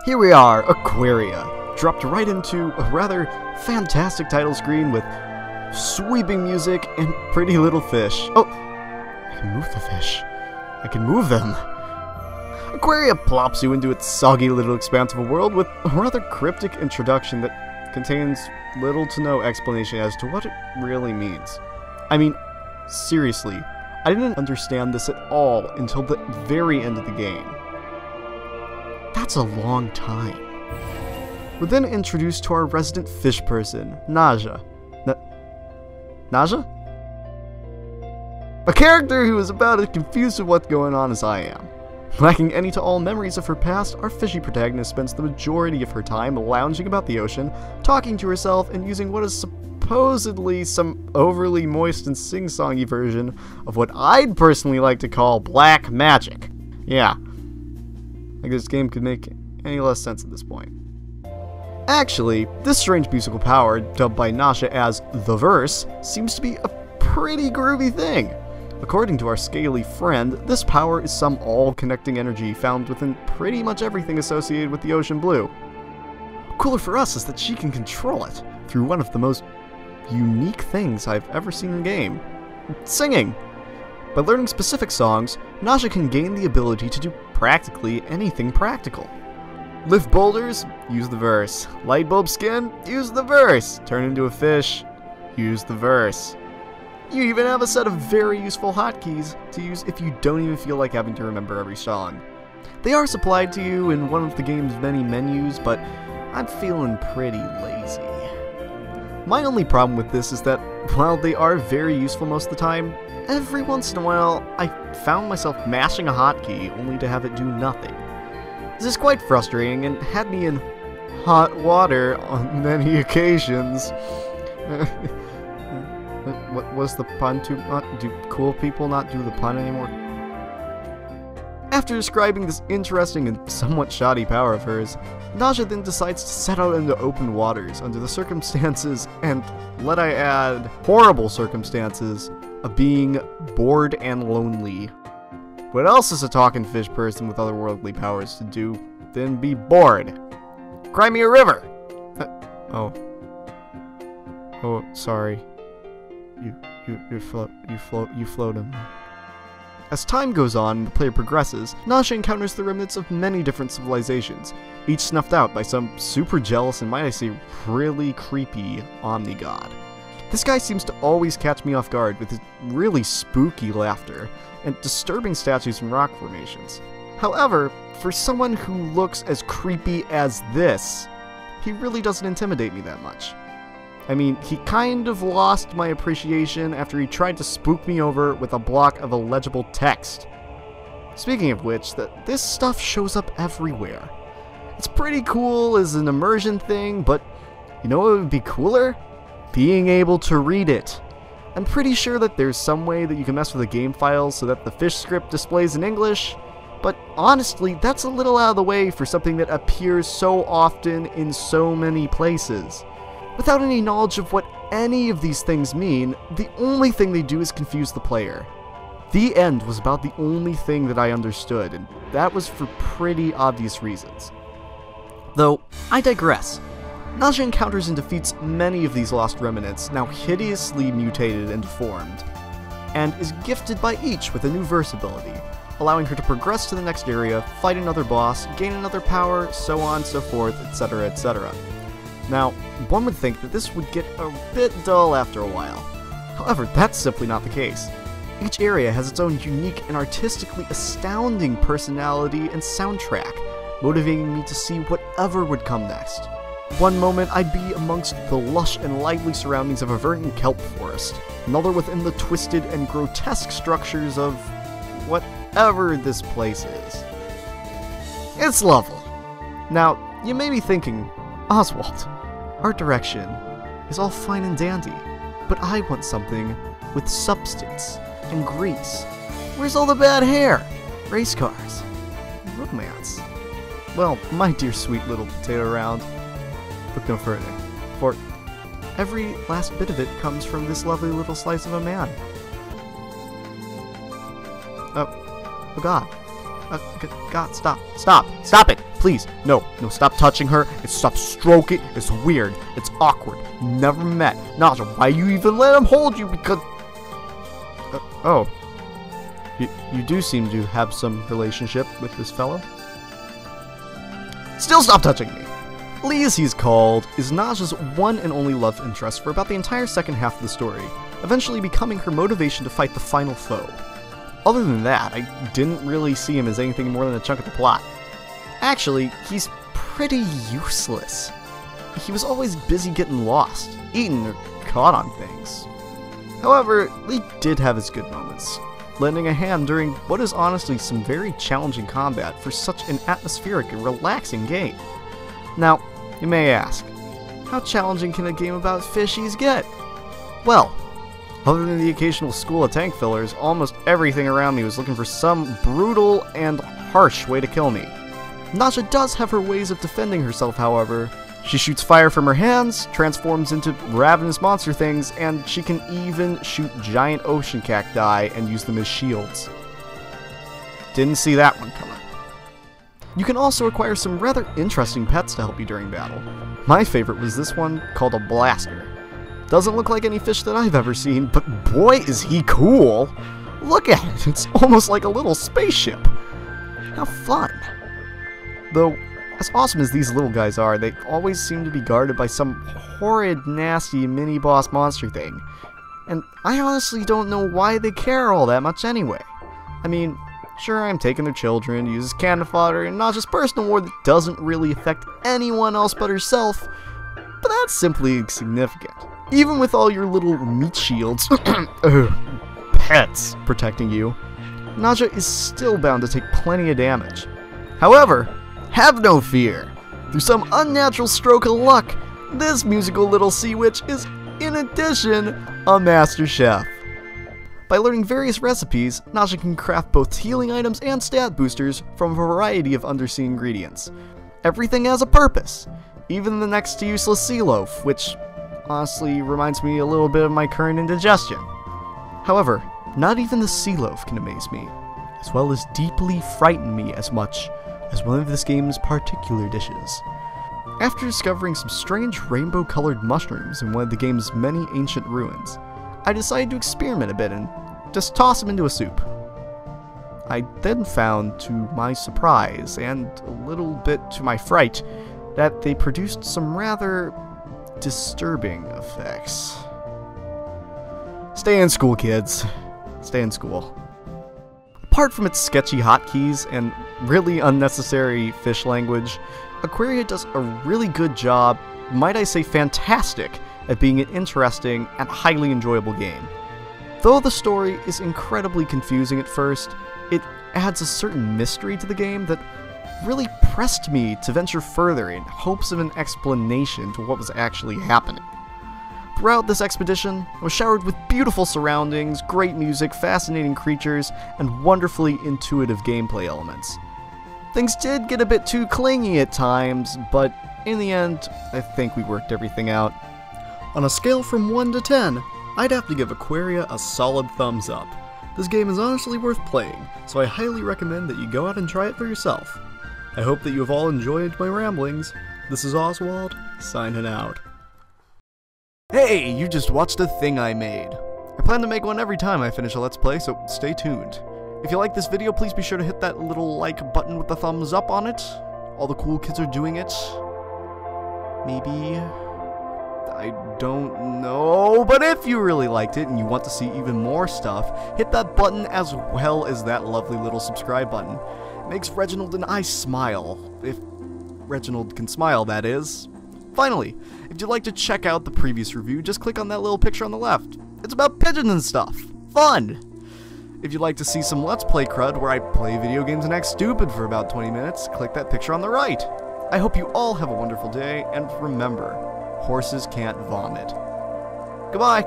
Here we are, Aquaria, dropped right into a rather fantastic title screen with sweeping music and pretty little fish. Oh, I can move the fish. I can move them. Aquaria plops you into its soggy little expanse of a world with a rather cryptic introduction that contains little to no explanation as to what it really means. I mean, seriously, I didn't understand this at all until the very end of the game. That's a long time. We're then introduced to our resident fish person, Naja. Naja? A character who is about as confused with what's going on as I am. Lacking any to all memories of her past, our fishy protagonist spends the majority of her time lounging about the ocean, talking to herself, and using what is supposedly some overly moist and sing-songy version of what I'd personally like to call black magic. Yeah. Like this game could make any less sense at this point. Actually, this strange musical power, dubbed by Nasha as the Verse, seems to be a pretty groovy thing. According to our scaly friend, this power is some all-connecting energy found within pretty much everything associated with the ocean blue. Cooler for us is that she can control it through one of the most unique things I've ever seen in a game: singing. By learning specific songs, Nasha can gain the ability to do practically anything practical. Lift boulders? Use the verse. Light bulb skin? Use the verse. Turn into a fish? Use the verse. You even have a set of very useful hotkeys to use if you don't even feel like having to remember every song. They are supplied to you in one of the game's many menus, but I'm feeling pretty lazy. My only problem with this is that, while they are very useful most of the time, every once in a while I found myself mashing a hotkey only to have it do nothing. This is quite frustrating and had me in hot water on many occasions. What was the pun too much? Do cool people not do the pun anymore? After describing this interesting and somewhat shoddy power of hers, Naja then decides to set out into open waters under the circumstances, and let I add, horrible circumstances, of being bored and lonely. What else is a talking fish person with otherworldly powers to do than be bored? Cry me a river! Oh, sorry. You float him. As time goes on and the player progresses, Nasha encounters the remnants of many different civilizations, each snuffed out by some super jealous and, might I say, really creepy Omni-God. This guy seems to always catch me off guard with his really spooky laughter and disturbing statues and rock formations. However, for someone who looks as creepy as this, he really doesn't intimidate me that much. I mean, he kind of lost my appreciation after he tried to spook me over with a block of illegible text. Speaking of which, this stuff shows up everywhere. It's pretty cool as an immersion thing, but you know what would be cooler? Being able to read it. I'm pretty sure that there's some way that you can mess with the game files so that the fish script displays in English, but honestly, that's a little out of the way for something that appears so often in so many places. Without any knowledge of what any of these things mean, the only thing they do is confuse the player. The end was about the only thing that I understood, and that was for pretty obvious reasons. Though, I digress. Naja encounters and defeats many of these lost remnants, now hideously mutated and deformed, and is gifted by each with a new verse ability, allowing her to progress to the next area, fight another boss, gain another power, so on, so forth, etc., etc. Now, one would think that this would get a bit dull after a while. However, that's simply not the case. Each area has its own unique and artistically astounding personality and soundtrack, motivating me to see whatever would come next. One moment I'd be amongst the lush and lively surroundings of a verdant kelp forest, another within the twisted and grotesque structures of whatever this place is. It's lovely. Now, you may be thinking, Oswald, art direction is all fine and dandy, but I want something with substance and grease. Where's all the bad hair? Race cars? Romance? Well, my dear sweet little potato round, look no further, for every last bit of it comes from this lovely little slice of a man. Oh God. God, stop it! Please, no, stop touching her. Stop stroking. It's weird. It's awkward. Never met. Naja, why you even let him hold you? Because... oh. You do seem to have some relationship with this fellow. Still stop touching me! Lee, as he's called, is Naja's one and only love interest for about the entire second half of the story, eventually becoming her motivation to fight the final foe. Other than that, I didn't really see him as anything more than a chunk of the plot. Actually, he's pretty useless. He was always busy getting lost, eaten, or caught on things. However, Lee did have his good moments, lending a hand during what is honestly some very challenging combat for such an atmospheric and relaxing game. Now, you may ask, how challenging can a game about fishies get? Well, other than the occasional school of tank fillers, almost everything around me was looking for some brutal and harsh way to kill me. Naja does have her ways of defending herself, however. She shoots fire from her hands, transforms into ravenous monster things, and she can even shoot giant ocean cacti and use them as shields. Didn't see that one coming. You can also acquire some rather interesting pets to help you during battle. My favorite was this one called a blaster. Doesn't look like any fish that I've ever seen, but boy is he cool! Look at it, it's almost like a little spaceship. How fun. Though, as awesome as these little guys are, they always seem to be guarded by some horrid, nasty mini-boss monster thing. And I honestly don't know why they care all that much anyway. I mean, sure, I'm taking their children to use as cannon fodder and not just personal war that doesn't really affect anyone else but herself, but that's simply insignificant. Even with all your little meat shields, pets, protecting you, Naja is still bound to take plenty of damage. However, have no fear. Through some unnatural stroke of luck, this musical little sea witch is, in addition, a master chef. By learning various recipes, Naja can craft both healing items and stat boosters from a variety of undersea ingredients. Everything has a purpose, even the next to useless sea loaf, which honestly reminds me a little bit of my current indigestion. However, not even the sea loaf can amaze me, as well as deeply frighten me as much as one of this game's particular dishes. After discovering some strange rainbow-colored mushrooms in one of the game's many ancient ruins, I decided to experiment a bit and just toss them into a soup. I then found, to my surprise, and a little bit to my fright, that they produced some rather disturbing effects. Stay in school, kids. Stay in school. Apart from its sketchy hotkeys and really unnecessary fish language, Aquaria does a really good job, might I say fantastic, at being an interesting and highly enjoyable game. Though the story is incredibly confusing at first, it adds a certain mystery to the game that really pressed me to venture further in hopes of an explanation to what was actually happening. Throughout this expedition, I was showered with beautiful surroundings, great music, fascinating creatures, and wonderfully intuitive gameplay elements. Things did get a bit too clingy at times, but in the end, I think we worked everything out. On a scale from 1 to 10, I'd have to give Aquaria a solid thumbs up. This game is honestly worth playing, so I highly recommend that you go out and try it for yourself. I hope that you have all enjoyed my ramblings. This is Oswald, signing out. Hey, you just watched a thing I made. I plan to make one every time I finish a Let's Play, so stay tuned. If you like this video, please be sure to hit that little like button with the thumbs up on it. All the cool kids are doing it. Maybe. I don't know, but if you really liked it and you want to see even more stuff, hit that button as well as that lovely little subscribe button. It makes Reginald and I smile. If Reginald can smile, that is. Finally, if you'd like to check out the previous review, just click on that little picture on the left. It's about pigeons and stuff. Fun! If you'd like to see some Let's Play crud where I play video games and act stupid for about 20 minutes, click that picture on the right. I hope you all have a wonderful day, and remember, horses can't vomit. Goodbye!